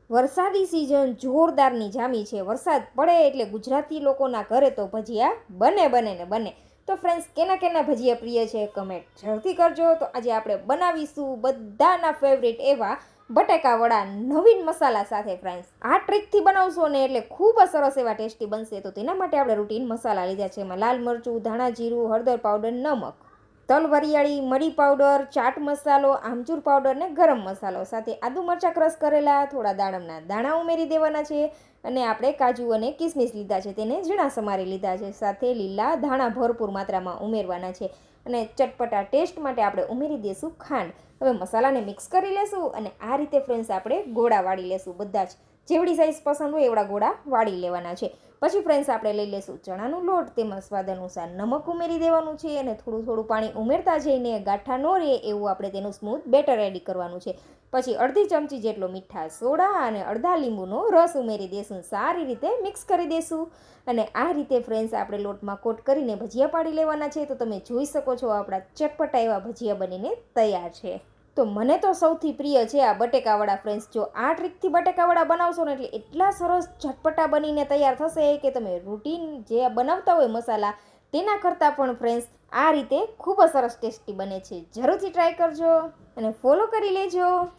વરસાદી સિઝન જોરદારની જામી છે. વરસાદ પડે એટલે ગુજરાતી લોકોના ઘરે તો ભજીયા બને ને બને. તો ફ્રેન્ડ્સ, કેના ભજીયા પ્રિય છે કમેન્ટ જરૂરથી કરજો. તો આજે આપણે બનાવીશું બધાના ફેવરેટ એવા બટેકા વડા નવીન મસાલા સાથે. ફ્રેન્ડ્સ, આ ટ્રીકથી બનાવશો ને એટલે ખૂબ જ સરસ એવા ટેસ્ટી બનશે. તો તેના માટે આપણે રૂટીન મસાલા લીધા છે. એમાં લાલ મરચું, ધાણા જીરું, હળદર પાવડર, નમક, તલ વરિયાળી, મરી પાવડર, ચાટ મસાલો, આમચૂર પાવડર ને ગરમ મસાલો, સાથે આદુ મરચાં ક્રશ કરેલા, થોડા દાડમના દાણા ઉમેરી દેવાના છે. અને આપણે કાજુ અને કિસમિસ લીધા છે, તેને ઝીણા સમારી લીધા છે. સાથે લીલા ધાણા ભરપૂર માત્રામાં ઉમેરવાના છે. અને ચટપટા ટેસ્ટ માટે આપણે ઉમેરી દઈશું ખાંડ. હવે મસાલાને મિક્સ કરી લેશું અને આ રીતે ફ્રેન્ડ્સ આપણે ગોળા વાળી લેશું. બધા જ જેવડી સાઈઝ પસંદ હોય એવડા ગોળા વાળી લેવાના છે. પછી ફ્રેન્ડ્સ આપણે લઈ લેશું ચણાનો લોટ, તેમાં સ્વાદ અનુસાર નમક ઉમેરી દેવાનું છે. અને થોડું પાણી ઉમેરતા જઈને ગાંઠા ન રહે એવું આપણે તેનું સ્મૂથ બેટર રેડી કરવાનું છે. પછી અડધી ચમચી જેટલો મીઠા સોડા અને અડધા લીંબુનો રસ ઉમેરી દઈશું. સારી રીતે મિક્સ કરી દઈશું. અને આ રીતે ફ્રેન્ડ્સ આપણે લોટમાં કોટ કરીને ભજીયા પાડી લેવાના છે. તો તમે જોઈ શકો છો આપણા ચટપટા એવા ભજીયા બનીને તૈયાર છે. તો મને તો સૌથી પ્રિય છે આ બટેકાવડા. ફ્રેન્ડ્સ, જો આ ટ્રીકથી બટેકાવડા બનાવશો ને એટલે એટલા સરસ ઝટપટા બનીને તૈયાર થશે કે તમે રૂટીન જે બનાવતા હોય મસાલા તેના કરતાં પણ ફ્રેન્ડ્સ આ રીતે ખૂબ જ સરસ ટેસ્ટી બને છે. જરૂરથી ટ્રાય કરજો અને ફોલો કરી લેજો.